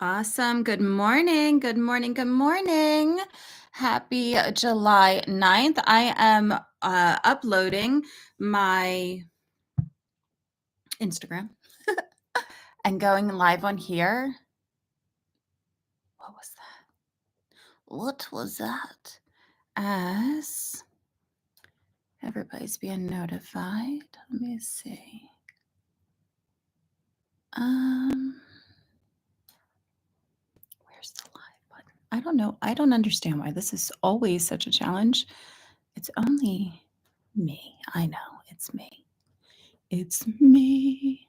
Awesome. Good morning. Good morning. Good morning. Happy July 9th. I am uploading my Instagram and going live on here. What was that? What was that? As everybody's being notified. Let me see. Where's the live button? I don't know. I don't understand why this is always such a challenge. It's only me. I know it's me. It's me.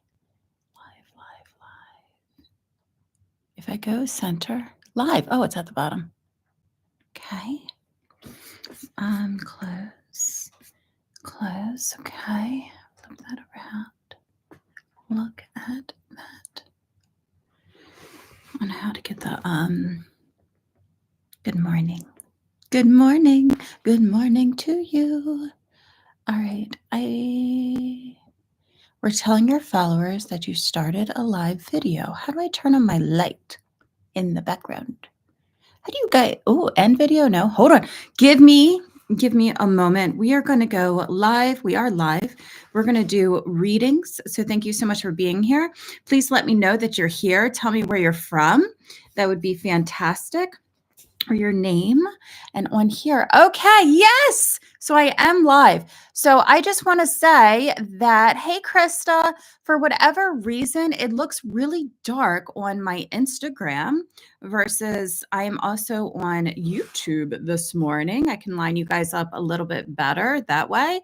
Live, live, live. If I go center, live. Oh, it's at the bottom. Okay. Close. Close. Okay. Flip that around. Look at that. On how to get the good morning. Good morning. Good morning to you. All right. We're telling your followers that you started a live video. How do I turn on my light in the background? How do you guys? Oh, end video? No, hold on. Give me a moment. We are going to go live. We are live. We're going to do readings. So thank you so much for being here. Please let me know that you're here. Tell me where you're from. That would be fantastic. Or your name. And on here, okay, yes. So I am live. So I just want to say that, hey, Krista, for whatever reason, it looks really dark on my Instagram versus I am also on YouTube this morning. I can line you guys up a little bit better that way.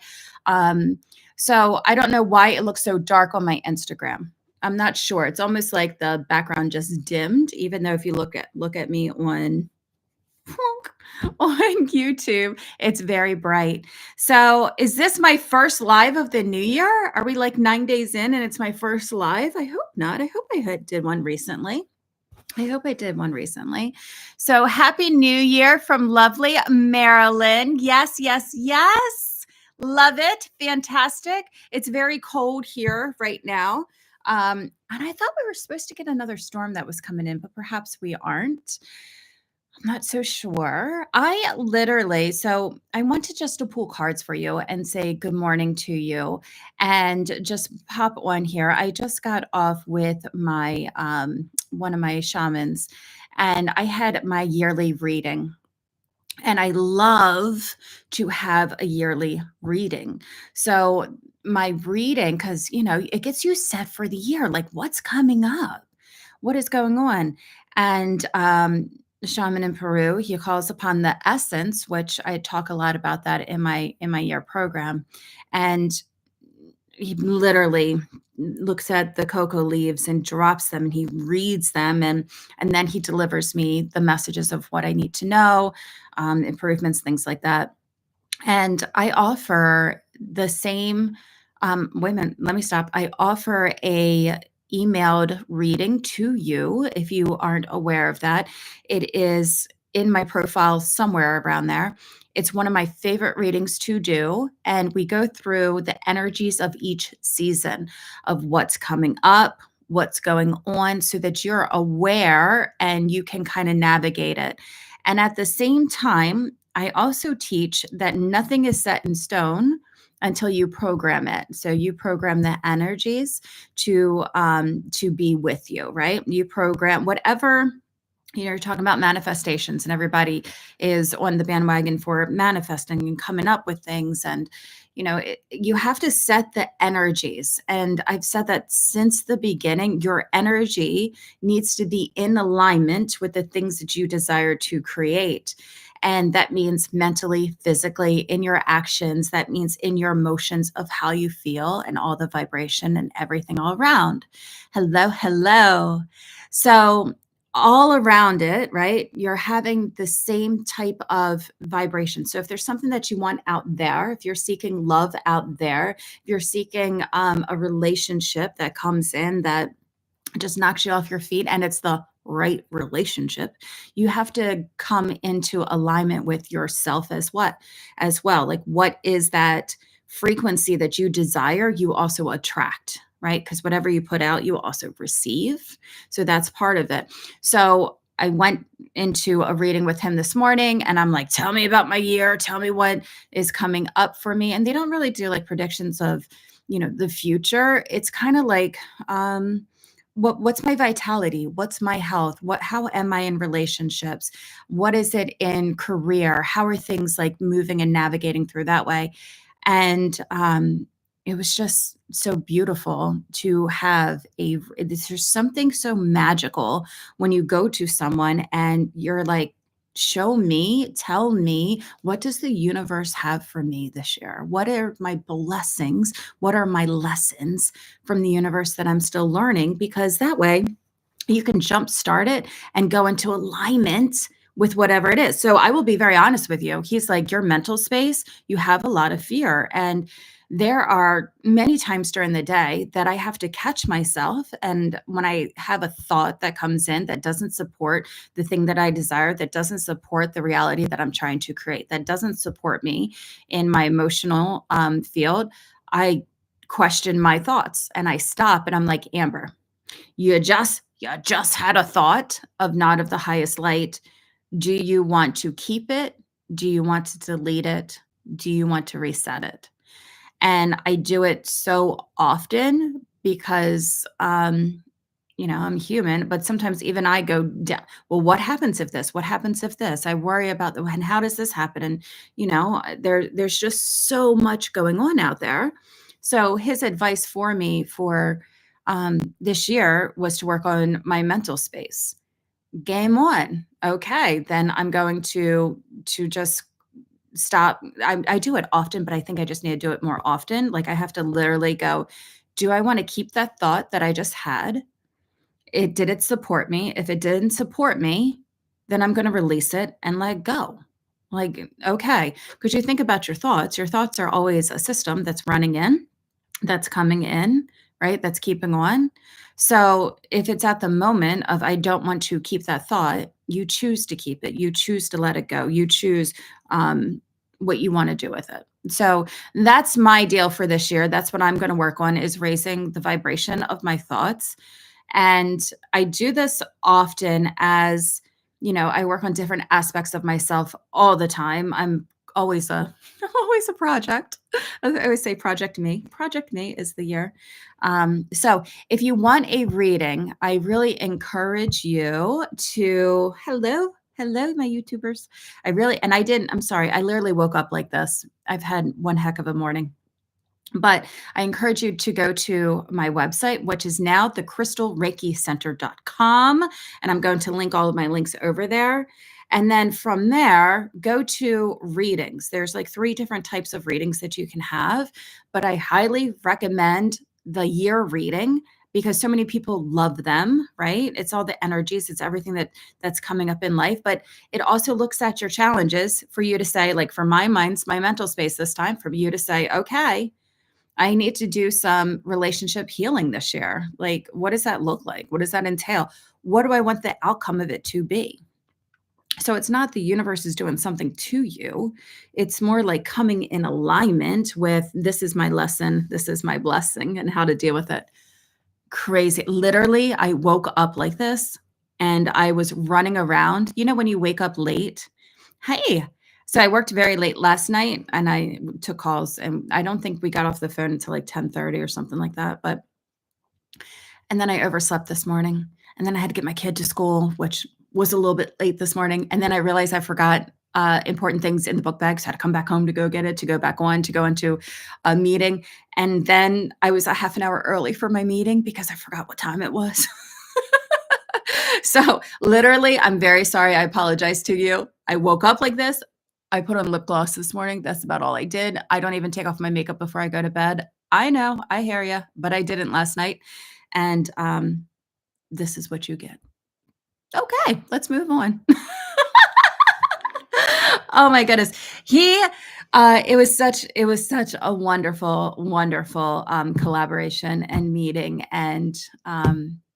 So I don't know why it looks so dark on my Instagram. I'm not sure. It's almost like the background just dimmed, even though if you look at me on YouTube, it's very bright. So, is this my first live of the new year? Are we like 9 days in and it's my first live? I hope not. I hope I did one recently. So, Happy New Year from lovely Maryland. Yes, yes, yes. Love it. Fantastic. It's very cold here right now. And I thought we were supposed to get another storm that was coming in, but perhaps we aren't. I'm not so sure. So I wanted just to pull cards for you and say good morning to you and just pop on here. I just got off with my one of my shamans and I had my yearly reading. And I love to have a yearly reading. So my reading, because it gets you set for the year, like what's coming up, what is going on. And the shaman in Peru, he calls upon the essence, which I talk a lot about that in my year program. And he literally looks at the cocoa leaves and drops them and he reads them and then he delivers me the messages of what I need to know, improvements, things like that. And I offer the same wait a minute, let me stop. I offer a emailed reading to you if you aren't aware of that. It is in my profile somewhere around there. It's one of my favorite readings to do. And we go through the energies of each season of what's coming up, what's going on, so that you're aware and you can kind of navigate it. And at the same time, I also teach that nothing is set in stone until you program it. So you program the energies to be with you, right? You program whatever. You're talking about manifestations, and everybody is on the bandwagon for manifesting and coming up with things. And you have to set the energies. And I've said that since the beginning. Your energy needs to be in alignment with the things that you desire to create. And that means mentally, physically, in your actions. That means in your emotions of how you feel and all the vibration and everything all around. Hello, hello. So, all around it, right? You're having the same type of vibration. So if there's something that you want out there, if you're seeking love out there, if you're seeking a relationship that comes in that just knocks you off your feet and it's the right relationship, you have to come into alignment with yourself as well. Like what is that frequency that you desire, you also attract, right? Because whatever you put out, you also receive. So that's part of it. So I went into a reading with him this morning and I'm like, tell me about my year. Tell me what is coming up for me. And they don't really do like predictions of, the future. It's kind of like, what's my vitality? What's my health? How am I in relationships? What is it in career? How are things like moving and navigating through that way? And it was just so beautiful to have there's something so magical when you go to someone and you're like, show me, tell me, what does the universe have for me this year? What are my blessings? What are my lessons from the universe that I'm still learning? Because that way you can jumpstart it and go into alignment with whatever it is. So I will be very honest with you. He's like, your mental space, you have a lot of fear. And there are many times during the day that I have to catch myself. And when I have a thought that comes in that doesn't support the thing that I desire, that doesn't support the reality that I'm trying to create, that doesn't support me in my emotional field, I question my thoughts and I stop and I'm like, Amber, you just had a thought of not of the highest light. Do you want to keep it? Do you want to delete it? Do you want to reset it? And I do it so often because I'm human, but sometimes even I go down. Well, what happens if this? What happens if this? I worry about and how does this happen? And there's just so much going on out there. So his advice for me for this year was to work on my mental space. Game on. Okay, then I'm going to just stop. I do it often, but I think I just need to do it more often. Like I have to literally go, do I want to keep that thought that I just had? Did it support me? If it didn't support me, then I'm going to release it and let go. Like, okay, because you think about your thoughts are always a system that's running in, that's coming in, right? That's keeping on. So if it's at the moment of I don't want to keep that thought, you choose to keep it. You choose to let it go. You choose what you want to do with it. So that's my deal for this year. That's what I'm going to work on is raising the vibration of my thoughts. And I do this often as, I work on different aspects of myself all the time. I'm always a always a project. I always say project me. Project me is the year. So if you want a reading, I really encourage you to hello, my YouTubers. I'm sorry, I literally woke up like this. I've had one heck of a morning. But I encourage you to go to my website, which is now thecrystalreikicenter.com. And I'm going to link all of my links over there. And then from there, go to readings. There's like 3 different types of readings that you can have, but I highly recommend the year reading because so many people love them, right? It's all the energies, it's everything that's coming up in life, but it also looks at your challenges for you to say, like for my mental space this time, for you to say, okay, I need to do some relationship healing this year. Like, what does that look like? What does that entail? What do I want the outcome of it to be? So it's not the universe is doing something to you. It's more like coming in alignment with this is my lesson, this is my blessing, and how to deal with it. Crazy. Literally, I woke up like this and I was running around. You know, when you wake up late, hey, so I worked very late last night and I took calls and I don't think we got off the phone until like 10:30 or something like that. And then I overslept this morning and then I had to get my kid to school, which was a little bit late this morning. And then I realized I forgot important things in the book bag. So I had to come back home to go get it, to go back on, to go into a meeting. And then I was a half an hour early for my meeting because I forgot what time it was. So literally, I'm very sorry. I apologize to you. I woke up like this. I put on lip gloss this morning. That's about all I did. I don't even take off my makeup before I go to bed. I know, I hear you, but I didn't last night. And this is what you get. Okay, let's move on. Oh my goodness. It was such a wonderful, wonderful collaboration and meeting and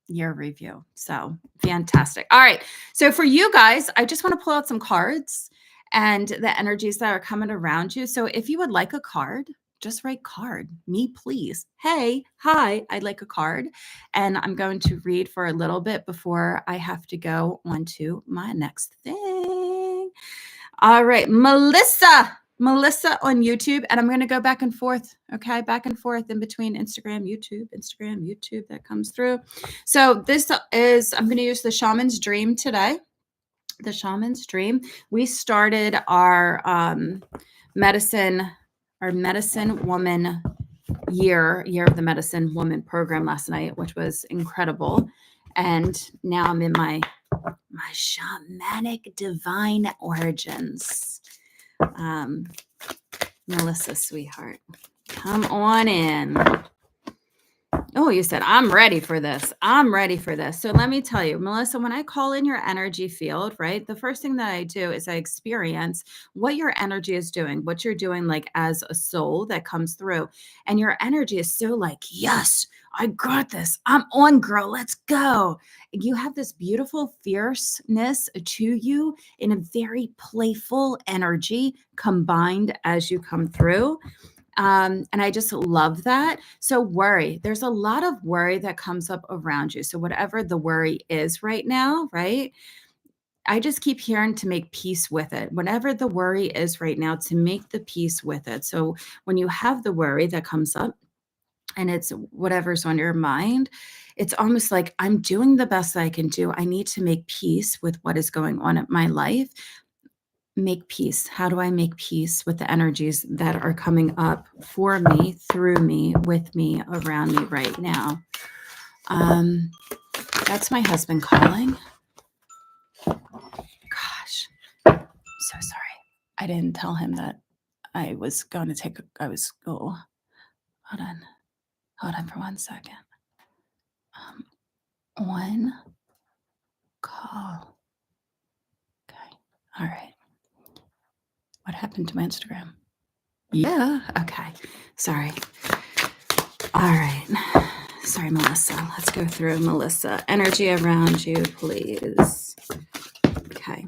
year review. So fantastic. All right. So for you guys, I just want to pull out some cards and the energies that are coming around you. So if you would like a card, just write card, me please. Hey, hi, I'd like a card. And I'm going to read for a little bit before I have to go on to my next thing. All right, Melissa on YouTube, and I'm going to go back and forth, okay? Back and forth in between Instagram, YouTube, that comes through. So this is, I'm going to use the Shaman's Dream today. The Shaman's Dream. We started our medicine woman year of the medicine woman program last night, which was incredible. And now I'm in my shamanic divine origins. Melissa, sweetheart, come on in. Oh, you said, I'm ready for this. I'm ready for this. So let me tell you, Melissa, when I call in your energy field, right, the first thing that I do is I experience what your energy is doing, what you're doing like as a soul that comes through. And your energy is so like, yes, I got this. I'm on, girl. Let's go. You have this beautiful fierceness to you in a very playful energy combined as you come through. And I just love that. So worry, there's a lot of worry that comes up around you. So whatever the worry is right now, right? I just keep hearing to make peace with it. Whatever the worry is right now, to make the peace with it. So when you have the worry that comes up and it's whatever's on your mind, it's almost like I'm doing the best I can do. I need to make peace with what is going on in my life. Make peace. How do I make peace with the energies that are coming up for me, through me, with me, around me right now? That's my husband calling. Gosh, so sorry. I didn't tell him that I was going to take hold on for 1 second. One call. Okay. All right. What happened to my Instagram? Yeah. Okay. Sorry. All right. Sorry, Melissa. Let's go through Melissa. Energy around you, please. Okay.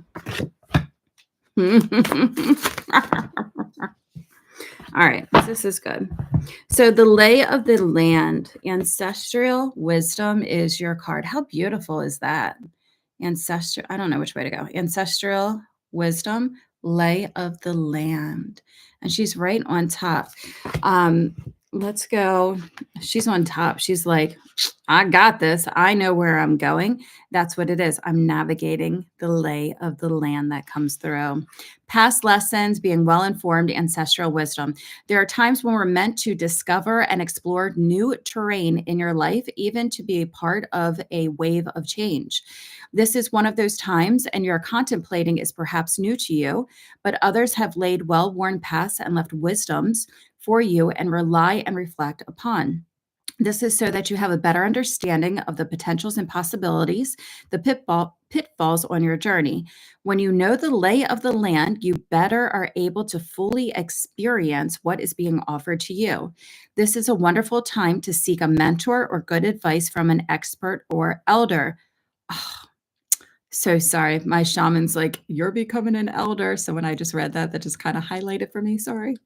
All right. This is good. So the lay of the land, ancestral wisdom is your card. How beautiful is that? Ancestral. I don't know which way to go. Ancestral wisdom, lay of the land. And she's right on top. Let's go. She's on top. She's like, I got this. I know where I'm going. That's what it is. I'm navigating the lay of the land that comes through. Past lessons, being well-informed, ancestral wisdom. There are times when we're meant to discover and explore new terrain in your life, even to be a part of a wave of change. This is one of those times, and you're contemplating is perhaps new to you, but others have laid well-worn paths and left wisdoms for you and rely and reflect upon. This is so that you have a better understanding of the potentials and possibilities, the pitfalls on your journey. When you know the lay of the land, you better are able to fully experience what is being offered to you. This is a wonderful time to seek a mentor or good advice from an expert or elder. Oh, so sorry. My shaman's like, you're becoming an elder. So when I just read that, that just kind of highlighted for me. Sorry.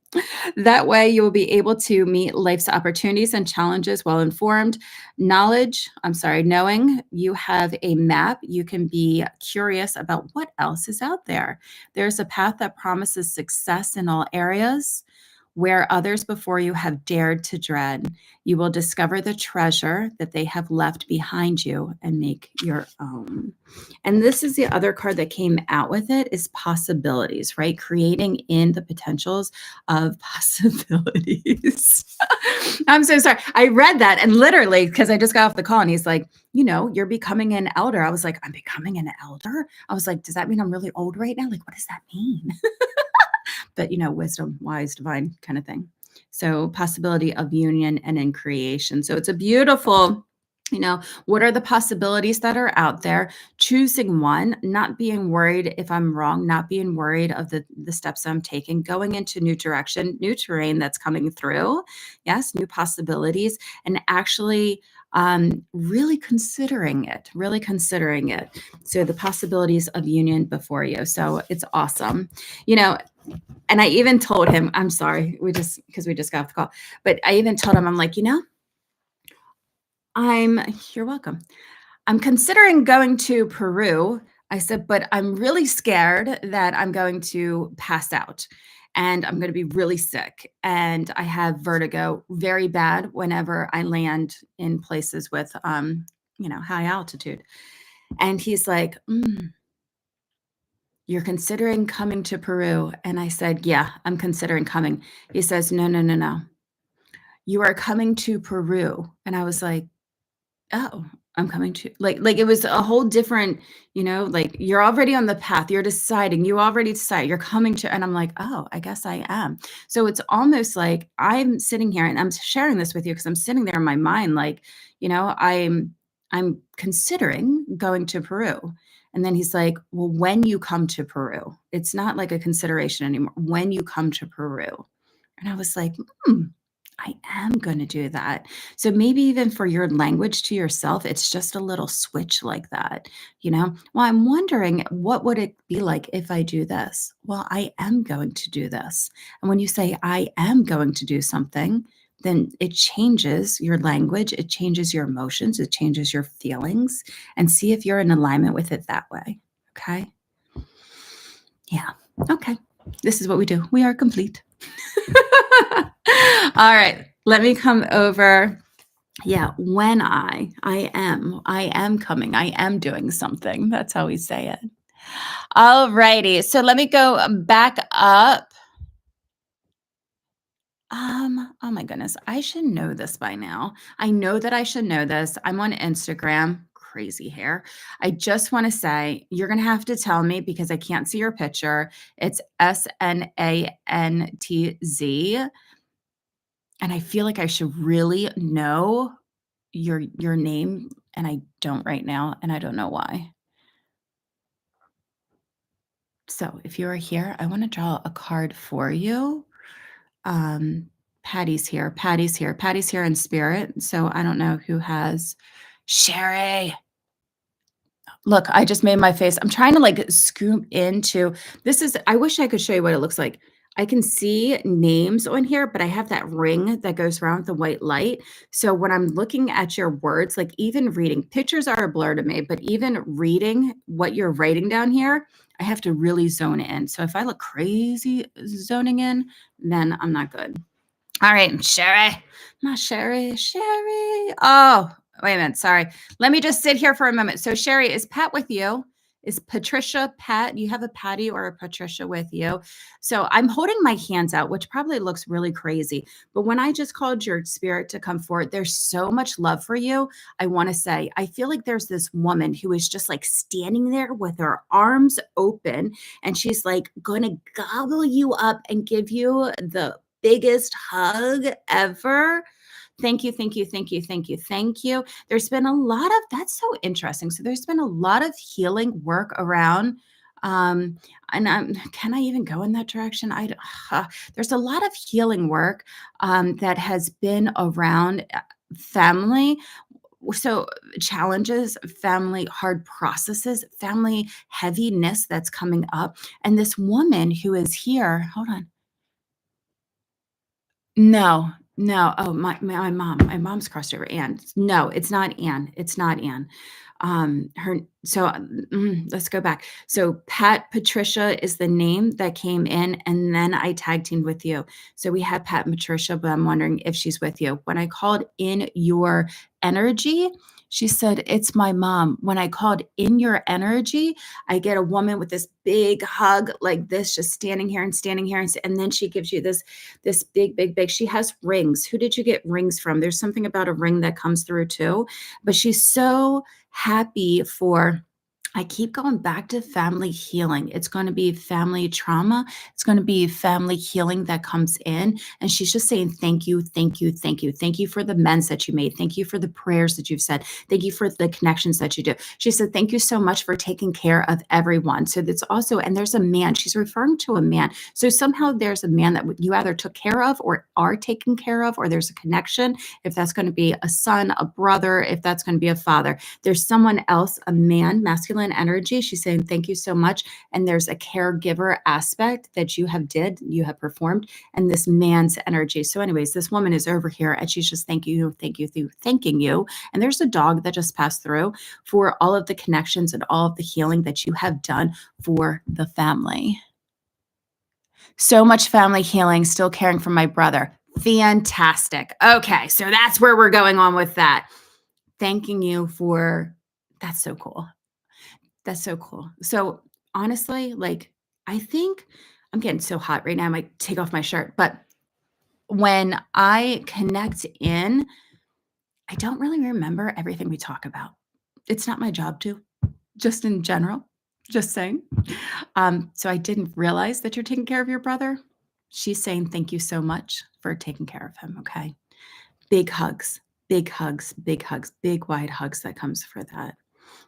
That way you will be able to meet life's opportunities and challenges well informed. Knowing you have a map, you can be curious about what else is out there. There's a path that promises success in all areas. Where others before you have dared to dread, you will discover the treasure that they have left behind you and make your own. And this is the other card that came out with it is possibilities, right? Creating in the potentials of possibilities. I'm so sorry. I read that and literally, because I just got off the call and he's like, you're becoming an elder. I was like, I'm becoming an elder? I was like, does that mean I'm really old right now? Like, what does that mean? But, wisdom, wise, divine kind of thing. So possibility of union and in creation. So it's a beautiful You know, what are the possibilities that are out there? Choosing one, not being worried if I'm wrong, not being worried of the steps I'm taking, going into new direction, new terrain that's coming through. Yes, new possibilities, and actually really considering it, really considering it. So the possibilities of union before you. So it's awesome. You know, and I even told him, I'm sorry, because we just got off the call, but I even told him, I'm like, I'm, you're welcome. I'm considering going to Peru. I said, but I'm really scared that I'm going to pass out and I'm going to be really sick. And I have vertigo very bad whenever I land in places with, high altitude. And he's like, you're considering coming to Peru. And I said, yeah, I'm considering coming. He says, no, no, no, no. You are coming to Peru. And I was like, oh, I'm coming to like it was a whole different, like you're already on the path. You're deciding, you already decide you're coming to, and I'm like, oh, I guess I am. So it's almost like I'm sitting here and I'm sharing this with you because I'm sitting there in my mind, like, I'm considering going to Peru. And then he's like, well, when you come to Peru, it's not like a consideration anymore. When you come to Peru. And I was like, I am going to do that. So maybe even for your language to yourself, it's just a little switch like that, Well, I'm wondering what would it be like if I do this? Well, I am going to do this. And when you say I am going to do something, then it changes your language, it changes your emotions, it changes your feelings, and see if you're in alignment with it that way. Okay? Yeah. Okay. This is what we do. We are complete. All right. Let me come over. Yeah, when I am coming, I am doing something. That's how we say it. All righty. So let me go back up. Oh my goodness, I should know this by now. I know that I should know this. I'm on Instagram. Crazy hair. I just want to say you're going to have to tell me because I can't see your picture. It's SNANTZ. And I feel like I should really know your name, and I don't right now, and I don't know why. So if you are here, I want to draw a card for you. Um, Patty's here. Patty's here. Patty's here in spirit. So I don't know who has Sherry. Look, I just made my face. I'm trying to like scoop into this is I wish I could show you what it looks like. I can see names on here, but I have that ring that goes around with the white light. So when I'm looking at your words, like even reading, pictures are a blur to me, but even reading what you're writing down here, I have to really zone in. So if I look crazy zoning in, then I'm not good. All right, Sherry. Not Sherry. Sherry. Oh, wait a minute. Sorry. Let me just sit here for a moment. So, Sherry, is Pat with you? Is Patricia Pat? You have a Patty or a Patricia with you? So I'm holding my hands out, which probably looks really crazy. But when I just called your spirit to come forward, there's so much love for you. I want to say, I feel like there's this woman who is just like standing there with her arms open, and she's like going to gobble you up and give you the biggest hug ever. Thank you, thank you, thank you, thank you, thank you. There's been a lot of that's so interesting. So there's been a lot of healing work around. And can I even go in that direction? There's a lot of healing work that has been around family. So challenges, family hard processes, family heaviness that's coming up. And this woman who is here, hold on. No, no. Oh, my mom's crossed over Ann. No, it's not Ann. It's not Ann. Her so let's go back. So Pat Patricia is the name that came in, and then I tag teamed with you. So we have Pat and Patricia, but I'm wondering if she's with you. When I called in your energy, she said, it's my mom. When I called in your energy, I get a woman with this big hug like this, just standing here and standing here. And then she gives you this big, big, big. She has rings. Who did you get rings from? There's something about a ring that comes through too. But she's so happy for I keep going back to family healing. It's going to be family trauma. It's going to be family healing that comes in. And she's just saying, thank you, thank you, thank you. Thank you for the amends that you made. Thank you for the prayers that you've said. Thank you for the connections that you do. She said, thank you so much for taking care of everyone. So that's also, and there's a man, she's referring to a man. So somehow there's a man that you either took care of or are taken care of, or there's a connection. If that's going to be a son, a brother, if that's going to be a father, there's someone else, a man, masculine energy. She's saying, thank you so much. And there's a caregiver aspect that you have performed, and this man's energy. So anyways, this woman is over here and she's just thanking you. And there's a dog that just passed through for all of the connections and all of the healing that you have done for the family. So much family healing, still caring for my brother. Fantastic. Okay, so that's where we're going on with that. Thanking you for, that's so cool. That's so cool. So honestly, like, I think I'm getting so hot right now. I might take off my shirt. But when I connect in, I don't really remember everything we talk about. It's not my job to, just in general, just saying. So I didn't realize that you're taking care of your brother. She's saying thank you so much for taking care of him. Okay. Big hugs, big hugs, big hugs, big wide hugs that comes for that.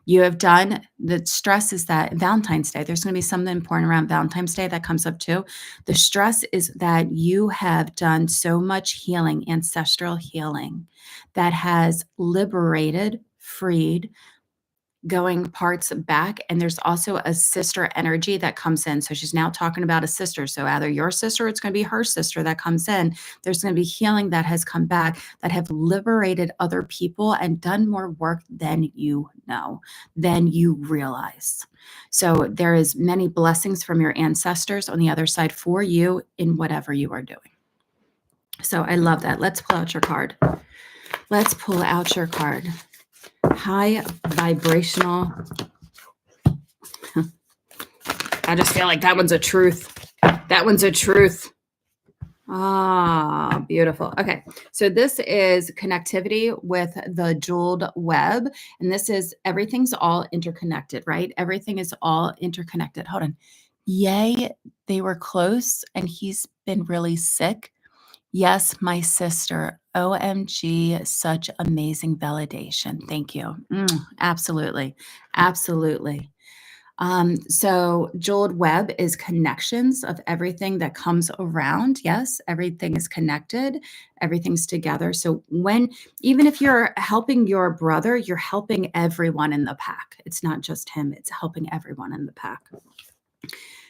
You have done, the stress is that Valentine's Day, there's going to be something important around Valentine's Day that comes up too. The stress is that you have done so much healing, ancestral healing, that has liberated, freed, going parts back. And there's also a sister energy that comes in. So she's now talking about a sister. So either your sister, or it's going to be her sister that comes in. There's going to be healing that has come back, that have liberated other people and done more work than you know, than you realize. So there is many blessings from your ancestors on the other side for you in whatever you are doing. So I love that. Let's pull out your card. Let's pull out your card. High vibrational. I just feel like that one's a truth. That one's a truth. Ah, beautiful. Okay. So this is connectivity with the jeweled web. And this is, everything's all interconnected, right? Everything is all interconnected. Hold on. Yay, they were close and he's been really sick. Yes, my sister. OMG, such amazing validation. Thank you. Absolutely. Absolutely. So jeweled web is connections of everything that comes around. Yes, everything is connected. Everything's together. So even if you're helping your brother, you're helping everyone in the pack. It's not just him. It's helping everyone in the pack.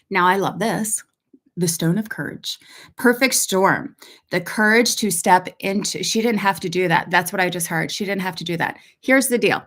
Now, I love this. The stone of courage, perfect storm, the courage to step into, she didn't have to do that. That's what I just heard. She didn't have to do that. Here's the deal.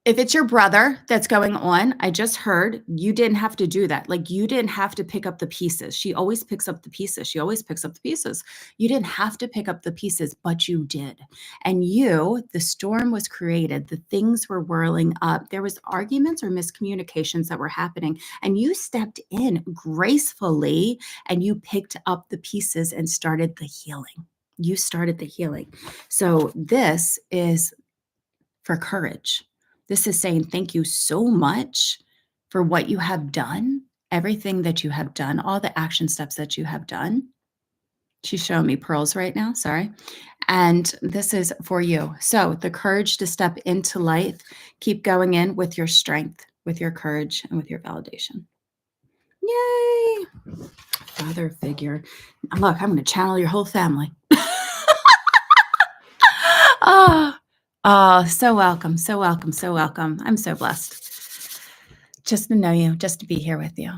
If it's your brother that's going on, I just heard you didn't have to do that. Like, you didn't have to pick up the pieces. She always picks up the pieces. She always picks up the pieces. You didn't have to pick up the pieces, but you did. And the storm was created. The things were whirling up. There was arguments or miscommunications that were happening. And you stepped in gracefully and you picked up the pieces and started the healing. You started the healing. So this is for courage. This is saying thank you so much for what you have done, everything that you have done, all the action steps that you have done. She's showing me pearls right now, sorry. And this is for you. So the courage to step into life, keep going in with your strength, with your courage, and with your validation. Yay! Father figure. Look, I'm going to channel your whole family. Oh, so welcome, so welcome, so welcome. I'm so blessed just to know you, just to be here with you.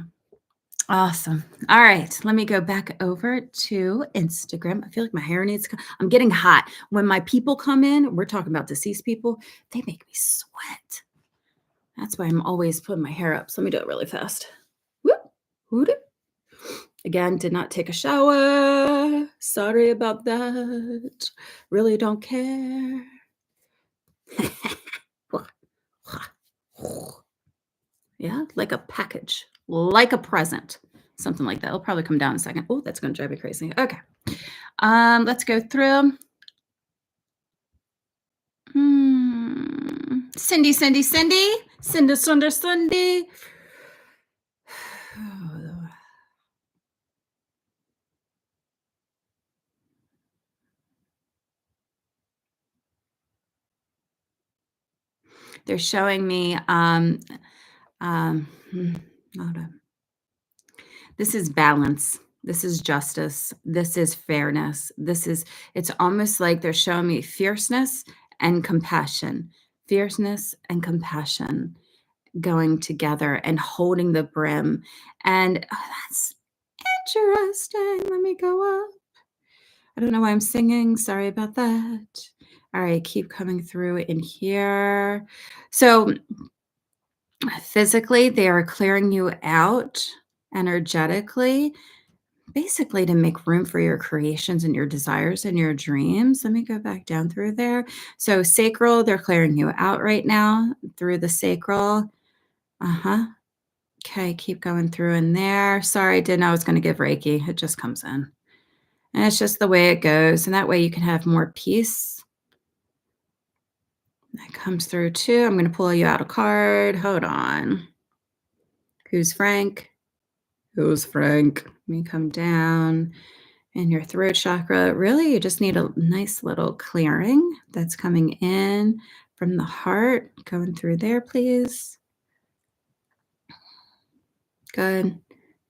Awesome. All right, let me go back over to Instagram. I feel like my hair needs to come. I'm getting hot. When my people come in, we're talking about deceased people, they make me sweat. That's why I'm always putting my hair up. So let me do it really fast. Whoop, whoop. Again, did not take a shower. Sorry about that. Really don't care. Yeah, like a package, like a present, something like that. It'll probably come down in a second. Oh, that's going to drive me crazy. Okay. Let's go through. Cindy. Cindy, Sunday, Sunday. They're showing me, hmm, hold on. This is balance. This is justice. This is fairness. It's almost like they're showing me fierceness and compassion. Fierceness and compassion going together and holding the brim. And that's interesting. Let me go up. I don't know why I'm singing. Sorry about that. All right, keep coming through in here. So physically, they are clearing you out energetically, basically to make room for your creations and your desires and your dreams. Let me go back down through there. So sacral, they're clearing you out right now through the sacral. Uh-huh. Okay, keep going through in there. Sorry, I didn't know I was going to give Reiki. It just comes in. And it's just the way it goes. And that way you can have more peace. That comes through too. I'm going to pull you out a card. Hold on. Who's Frank? Who's Frank? Let me come down. And your throat chakra, really, you just need a nice little clearing that's coming in from the heart. Going through there, please. Good.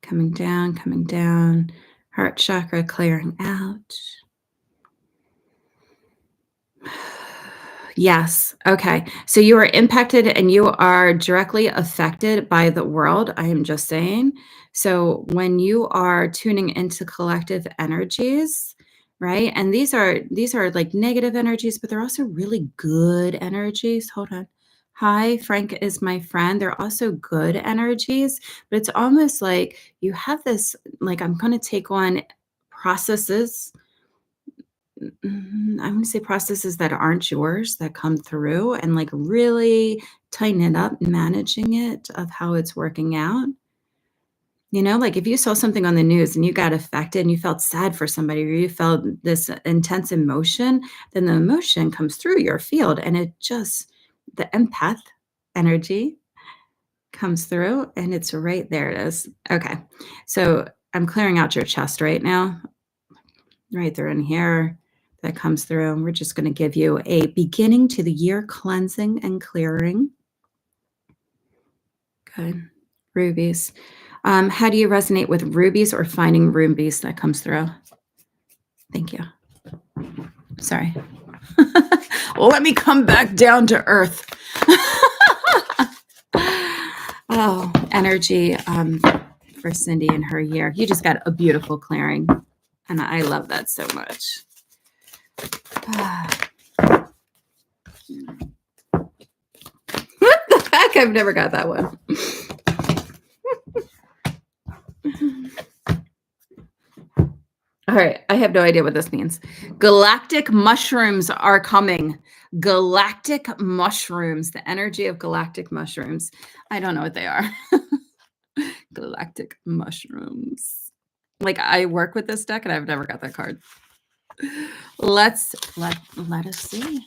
Coming down. Heart chakra clearing out. Yes. Okay. So you are impacted and you are directly affected by the world. I am just saying. So when you are tuning into collective energies, right? And these are like negative energies, but they're also really good energies. Hold on. Hi, Frank is my friend. They're also good energies, but it's almost like you have this, like, I'm going to take on processes. I'm gonna say processes that aren't yours that come through and, like, really tighten it up, managing it of how it's working out. You know, like, if you saw something on the news and you got affected and you felt sad for somebody or you felt this intense emotion, then the emotion comes through your field and it just the empath energy comes through and it's right there it is. Okay. So, I'm clearing out your chest right now. Right there in here that comes through. And we're just going to give you a beginning to the year cleansing and clearing. Good. Rubies. How do you resonate with rubies or finding rubies that comes through? Thank you. Sorry. Let me come back down to earth. Oh, energy for Cindy and her year. You just got a beautiful clearing. And I love that so much. What the heck? I've never got that one. All right. I have no idea what this means. Galactic mushrooms are coming. Galactic mushrooms. The energy of galactic mushrooms. I don't know what they are. Galactic mushrooms. Like, I work with this deck and I've never got that card. Let us see.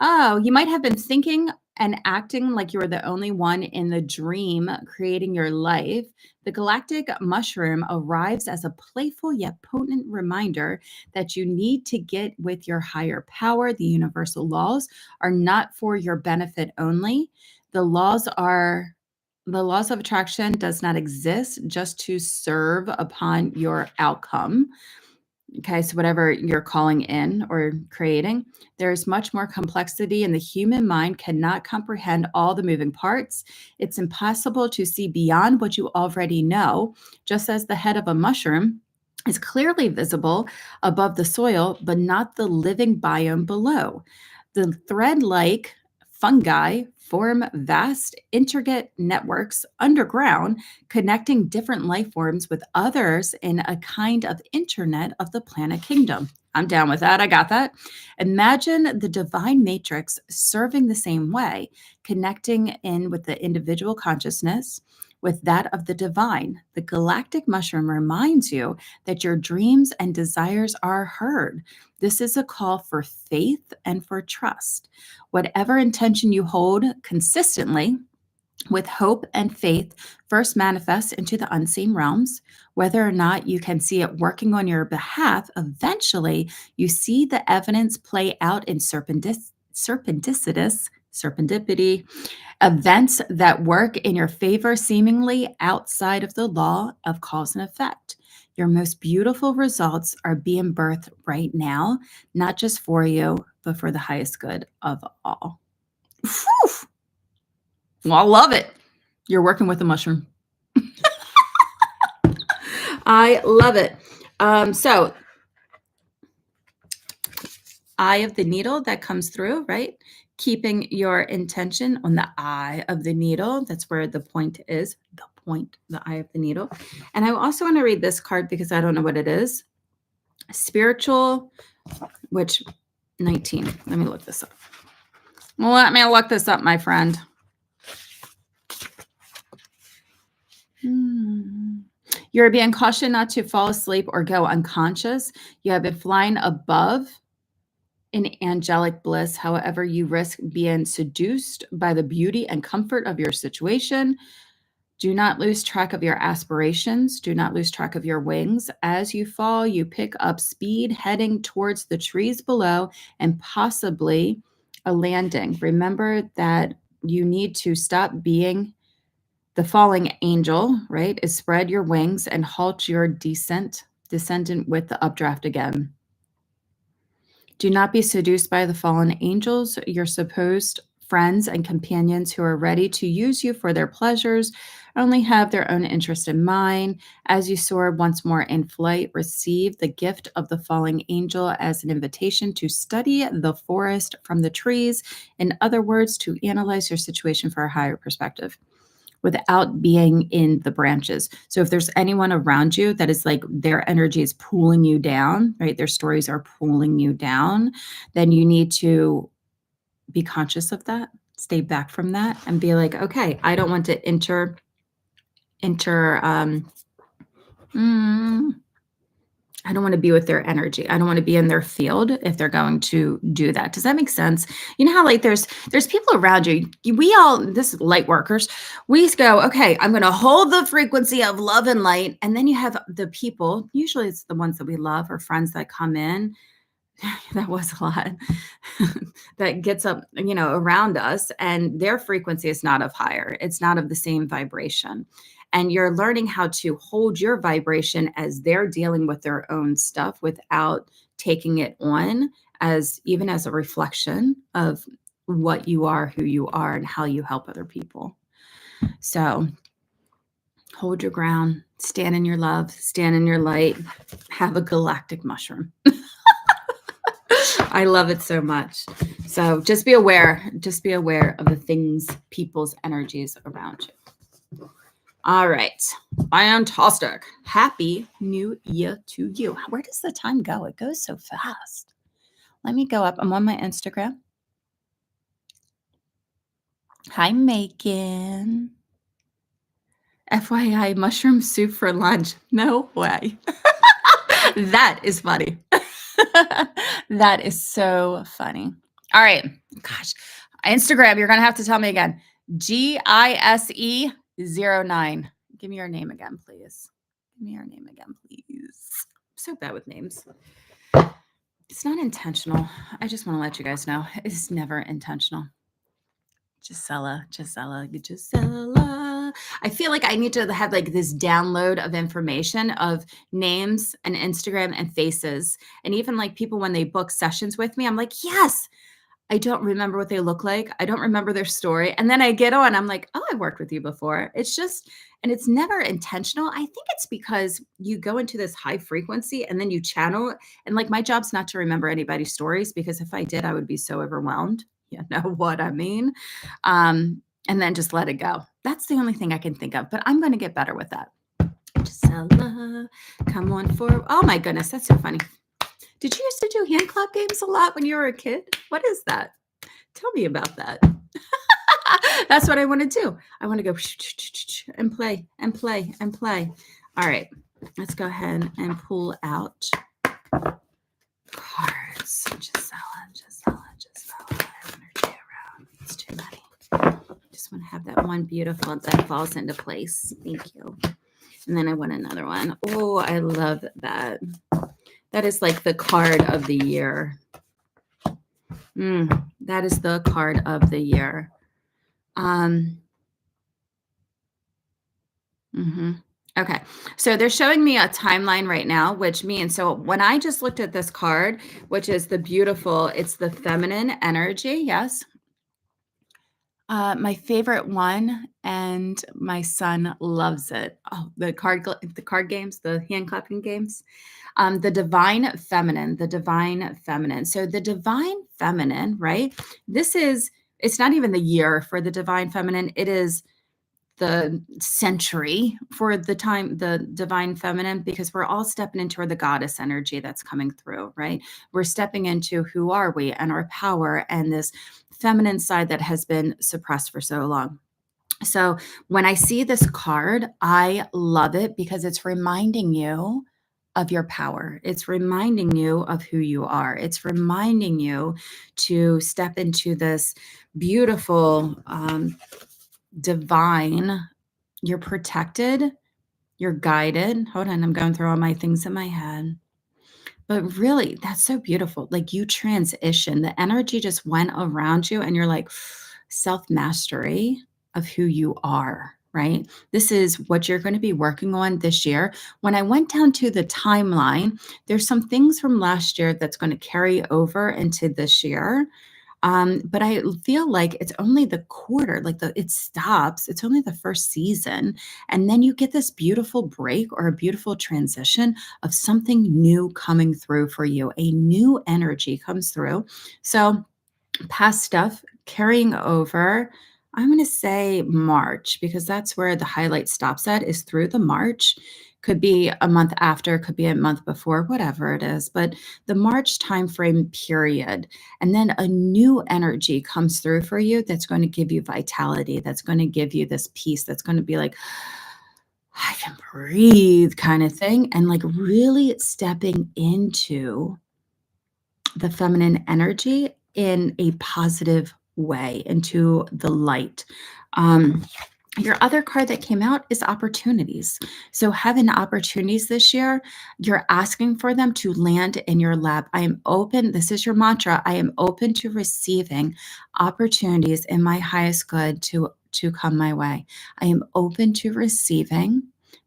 Oh, you might have been thinking and acting like you were the only one in the dream creating your life. The galactic mushroom arrives as a playful yet potent reminder that you need to get with your higher power. The universal laws are not for your benefit only. The laws of attraction does not exist just to serve upon your outcome. Okay, so whatever you're calling in or creating, there's much more complexity, and the human mind cannot comprehend all the moving parts. It's impossible to see beyond what you already know, just as the head of a mushroom is clearly visible above the soil, but not the living biome below. The thread like fungi form vast, intricate networks underground, connecting different life forms with others in a kind of internet of the planet kingdom. I'm down with that. I got that. Imagine the divine matrix serving the same way, connecting in with the individual consciousness. with that of the divine. The galactic mushroom reminds you that your dreams and desires are heard. This is a call for faith and for trust. Whatever intention you hold consistently, with hope and faith, first manifests into the unseen realms. Whether or not you can see it working on your behalf, eventually you see the evidence play out in serendipity, events that work in your favor, seemingly outside of the law of cause and effect. Your most beautiful results are being birthed right now, not just for you, but for the highest good of all. Whew. Well, I love it. You're working with a mushroom. I love it. So, eye of the needle that comes through, right? Keeping your intention on the eye of the needle. That's where the point is. The point, the eye of the needle. And I also want to read this card because I don't know what it is. Spiritual, which 19. Let me look this up. Well, let me look this up, my friend. You're being cautioned not to fall asleep or go unconscious. You have been flying above in angelic bliss. However, you risk being seduced by the beauty and comfort of your situation. Do not lose track of your aspirations. Do not lose track of your wings. As you fall, you pick up speed, heading towards the trees below and possibly a landing. Remember that you need to stop being the falling angel, right? Is spread your wings and halt your descendant with the updraft again. Do not be seduced by the fallen angels, your supposed friends and companions who are ready to use you for their pleasures, only have their own interest in mind. As you soar once more in flight, receive the gift of the falling angel as an invitation to study the forest from the trees. In other words, to analyze your situation for a higher perspective, without being in the branches. So if there's anyone around you that is like their energy is pulling you down, right? Their stories are pulling you down, then you need to be conscious of that, stay back from that and be like, okay, I don't want to I don't want to be with their energy. I don't want to be in their field if they're going to do that. Does that make sense? You know how like there's people around you. We all, this light workers, we go, okay, I'm going to hold the frequency of love and light. And then you have the people, usually it's the ones that we love or friends that come in. That was a lot that gets up, around us, and their frequency is not of higher. It's not of the same vibration. And you're learning how to hold your vibration as they're dealing with their own stuff without taking it on as even as a reflection of what you are, who you are, and how you help other people. So hold your ground, stand in your love, stand in your light, have a galactic mushroom. I love it so much. So just be aware of the things, people's energies around you. All right. Fantastic. Happy New Year to you. Where does the time go? It goes so fast. Let me go up. I'm on my Instagram. Hi, Macon. FYI, mushroom soup for lunch. No way. That is funny. That is so funny. All right. Gosh. Instagram, you're going to have to tell me again. GISE09. Give me your name again, please. Give me your name again, please. I'm so bad with names. It's not intentional. I just want to let you guys know. It's never intentional. Gisela. I feel like I need to have like this download of information of names and Instagram and faces. And even like people, when they book sessions with me, I'm like, yes, I don't remember what they look like. I don't remember their story. And then I get on, I'm like, oh, I worked with you before. It's just, and it's never intentional. I think it's because you go into this high frequency and then you channel. And like, my job's not to remember anybody's stories, because if I did, I would be so overwhelmed. You know what I mean? And then just let it go. That's the only thing I can think of, but I'm going to get better with that. Gisela, come on for, oh my goodness, that's so funny. Did you used to do hand clap games a lot when you were a kid? What is that? Tell me about that. That's what I want to do. I want to go and play and play and play. All right, let's go ahead and pull out cards. Gisela, energy around. It's too many. Just want to have that one beautiful that falls into place. Thank you. And then I want another one. Oh, I love that. That is like the card of the year. That is the card of the year. Okay. So they're showing me a timeline right now, which means, so when I just looked at this card, which is the beautiful, it's the feminine energy. Yes. My favorite one, and my son loves it. Oh, the card games, the hand clapping games. The divine feminine, the divine feminine. So the divine feminine, right? It's not even the year for the divine feminine. It is the century for the divine feminine, because we're all stepping into the goddess energy that's coming through, right? We're stepping into who are we and our power and this feminine side that has been suppressed for so long. So when I see this card, I love it because it's reminding you of your power. It's reminding you of who you are. It's reminding you to step into this beautiful, divine, you're protected, you're guided. Hold on, I'm going through all my things in my head. But really, that's so beautiful. Like you transition, the energy just went around you, and you're like self-mastery of who you are, right? This is what you're going to be working on this year. When I went down to the timeline, there's some things from last year that's going to carry over into this year. But I feel like it's only the quarter, like it stops. It's only the first season. And then you get this beautiful break or a beautiful transition of something new coming through for you. A new energy comes through. So past stuff carrying over, I'm going to say March, because that's where the highlight stops at, is through the March. Could be a month after, could be a month before, whatever it is, but the March timeframe period. And then a new energy comes through for you that's going to give you vitality, that's going to give you this peace, that's going to be like, I can breathe kind of thing. And like really stepping into the feminine energy in a positive way, into the light. Your other card that came out is opportunities. So having opportunities this year, you're asking for them to land in your lap. I am open. This is your mantra. I am open to receiving opportunities in my highest good to come my way. I am open to receiving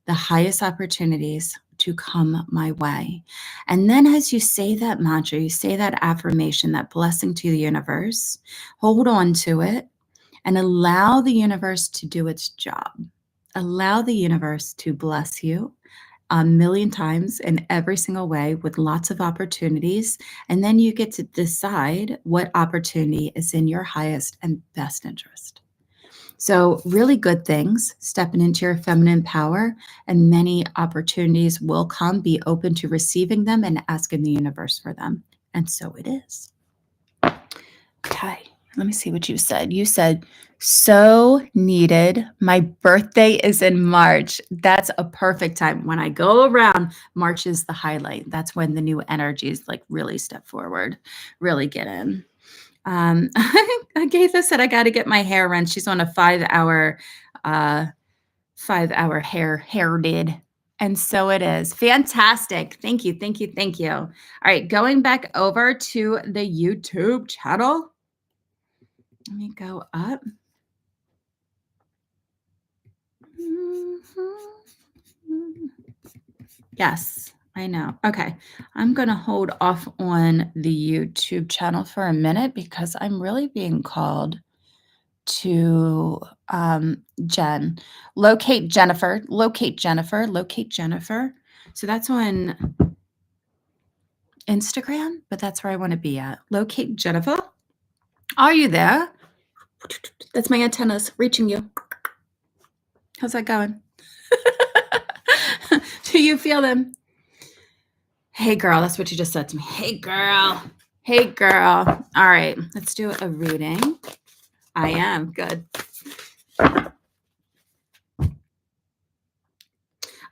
the highest opportunities to come my way. And then as you say that mantra, you say that affirmation, that blessing to the universe, hold on to it and allow the universe to do its job. Allow the universe to bless you a million times in every single way with lots of opportunities. And then you get to decide what opportunity is in your highest and best interest. So really good things, stepping into your feminine power, and many opportunities will come. Be open to receiving them and asking the universe for them. And so it is. Okay, let me see what you said. You said, so needed. My birthday is in March. That's a perfect time. When I go around, March is the highlight. That's when the new energies like really step forward, really get in. Agatha said, I got to get my hair run. She's on a 5-hour hair did. And so it is. Fantastic. Thank you. Thank you. Thank you. All right. Going back over to the YouTube channel. Let me go up. Yes, I know. Okay. I'm going to hold off on the YouTube channel for a minute because I'm really being called to Jen. Locate Jennifer. So that's on Instagram, but that's where I want to be at. Locate Jennifer. Are you there? That's my antennas reaching you. How's that going? Do you feel them? Hey, girl. That's what you just said to me. Hey, girl. Hey, girl. All right. Let's do a reading. I am. Good.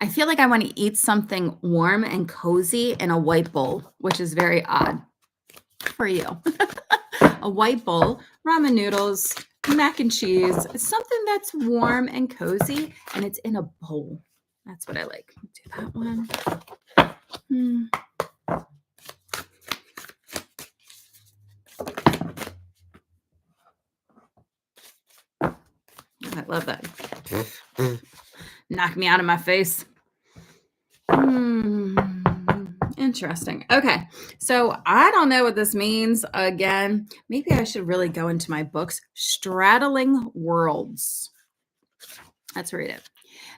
I feel like I want to eat something warm and cozy in a white bowl, which is very odd for you. A white bowl, ramen noodles, mac and cheese, something that's warm and cozy, and it's in a bowl. That's what I like. Do that one. I love that. Knock me out of my face. Interesting. Okay. So I don't know what this means. Again, maybe I should really go into my books. Straddling worlds. Let's read it.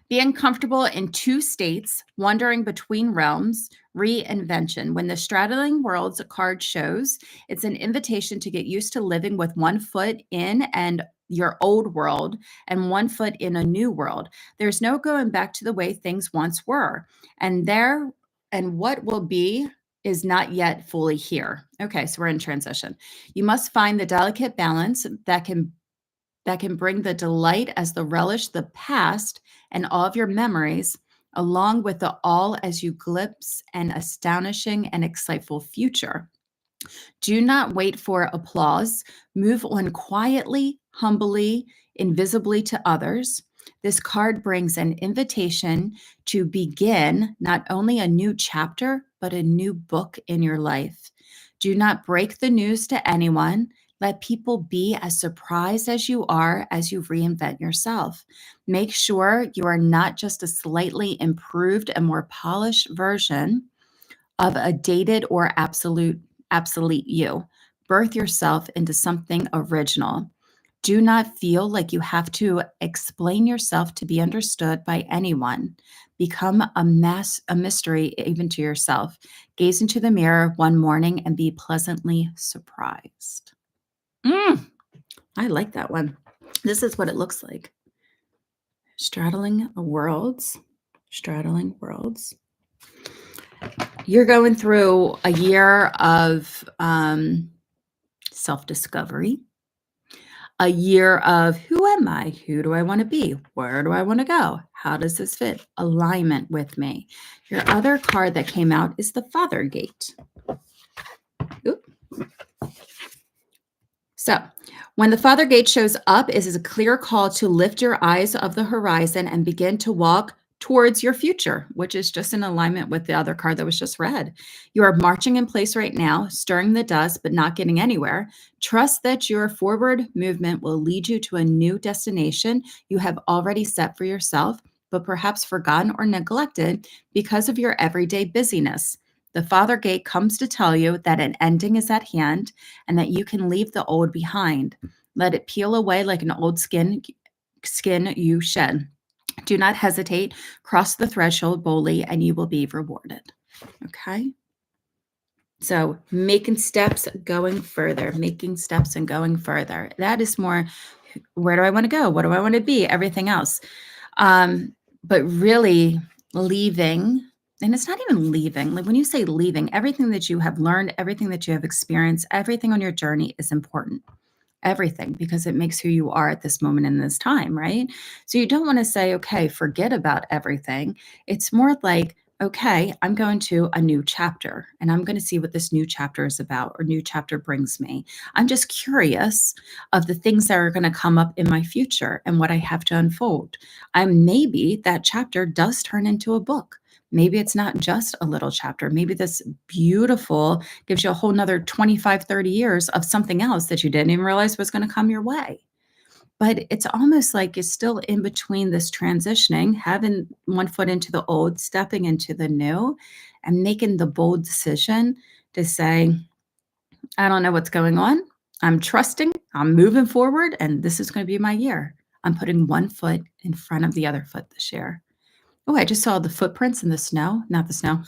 Being comfortable in two states, wandering between realms, reinvention. When the straddling worlds card shows, it's an invitation to get used to living with one foot in and your old world and one foot in a new world. There's no going back to the way things once were. And what will be is not yet fully here. Okay, so we're in transition. You must find the delicate balance that can bring the delight as the relish the past and all of your memories, along with the all as you glimpse an astonishing and exciteful future. Do not wait for applause. Move on quietly, humbly, invisibly to others. This card brings an invitation to begin not only a new chapter, but a new book in your life. Do not break the news to anyone. Let people be as surprised as you are as you reinvent yourself. Make sure you are not just a slightly improved and more polished version of a dated or obsolete you. Birth yourself into something original. Do not feel like you have to explain yourself to be understood by anyone. Become a mystery even to yourself. Gaze into the mirror one morning and be pleasantly surprised. I like that one. This is what it looks like. Straddling worlds. Straddling worlds. You're going through a year of self-discovery, a year of who am I? Who do I want to be? Where do I want to go? How does this fit? Alignment with me. Your other card that came out is the Father Gate. Oop. So when the Father Gate shows up, it is a clear call to lift your eyes of the horizon and begin to walk towards your future, which is just in alignment with the other card that was just read. You are marching in place right now, stirring the dust, but not getting anywhere. Trust that your forward movement will lead you to a new destination you have already set for yourself, but perhaps forgotten or neglected because of your everyday busyness. The Father Gate comes to tell you that an ending is at hand and that you can leave the old behind. Let it peel away like an old skin you shed. Do not hesitate. Cross the threshold boldly and you will be rewarded. Okay? So making steps, going further, making steps and going further. That is more, where do I want to go? What do I want to be? Everything else. But really leaving, and it's not even leaving. Like when you say leaving, everything that you have learned, everything that you have experienced, everything on your journey is important. Everything, because it makes who you are at this moment in this time, right? So you don't want to say, okay, forget about everything. It's more like, okay, I'm going to a new chapter and I'm going to see what this new chapter is about or new chapter brings me. I'm just curious of the things that are going to come up in my future and what I have to unfold. Maybe that chapter does turn into a book. Maybe it's not just a little chapter. Maybe this beautiful gives you a whole nother 25, 30 years of something else that you didn't even realize was going to come your way. But it's almost like it's still in between this transitioning, having one foot into the old, stepping into the new, and making the bold decision to say, I don't know what's going on. I'm trusting, I'm moving forward, and this is going to be my year. I'm putting one foot in front of the other foot this year. Oh, I just saw the footprints in the snow, not the snow,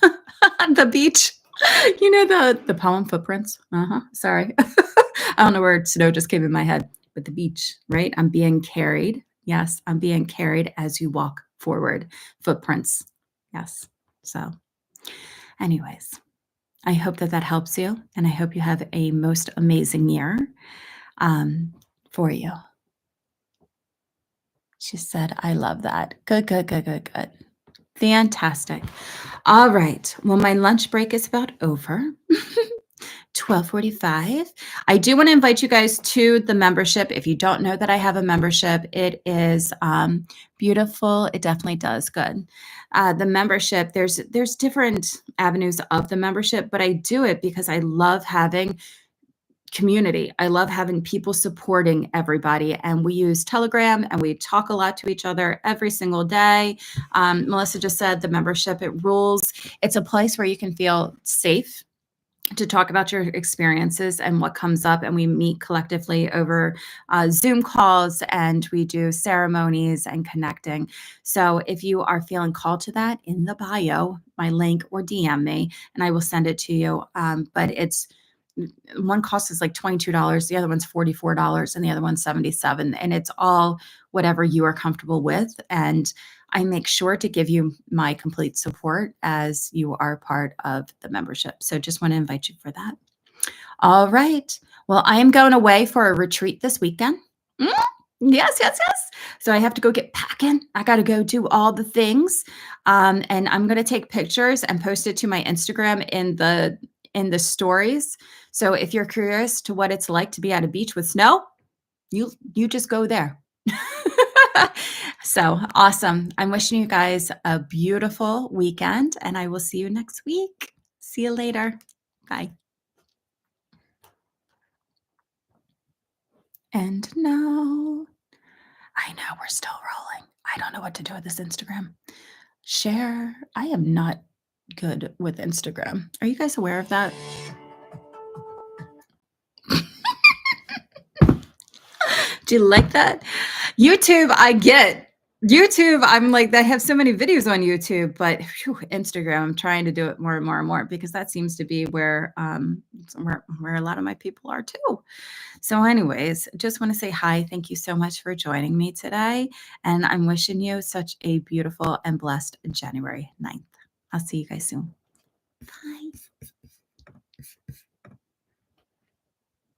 the beach. You know, the poem Footprints? Sorry. I don't know where snow just came in my head, but the beach, right? I'm being carried. Yes, I'm being carried as you walk forward. Footprints. Yes. So anyways, I hope that helps you. And I hope you have a most amazing year for you. She said, I love that. Good, good, good, good, good. Fantastic. All right. Well, my lunch break is about over. 12:45. I do want to invite you guys to the membership. If you don't know that I have a membership, it is beautiful. It definitely does good. The membership, there's different avenues of the membership, but I do it because I love having community. I love having people supporting everybody. And we use Telegram and we talk a lot to each other every single day. Melissa just said the membership, it rules. It's a place where you can feel safe to talk about your experiences and what comes up. And we meet collectively over Zoom calls and we do ceremonies and connecting. So if you are feeling called to that, in the bio, my link, or DM me and I will send it to you. But it's one cost is like $22, the other one's $44, and the other one's $77. And it's all whatever you are comfortable with. And I make sure to give you my complete support as you are part of the membership. So just want to invite you for that. All right. Well, I am going away for a retreat this weekend. Mm, yes, yes, yes. So I have to go get packing. I got to go do all the things. And I'm going to take pictures and post it to my Instagram in the stories. So if you're curious to what it's like to be at a beach with snow, you just go there. So awesome. I'm wishing you guys a beautiful weekend and I will see you next week. See you later. Bye. And no, I know we're still rolling. I don't know what to do with this Instagram. Share. I am not good with Instagram. Are you guys aware of that? Do you like that? YouTube, I get. YouTube, I'm like, I have so many videos on YouTube, but Instagram, I'm trying to do it more and more and more because that seems to be where a lot of my people are too. So, anyways, just want to say hi. Thank you so much for joining me today. And I'm wishing you such a beautiful and blessed January 9th. I'll see you guys soon. Bye.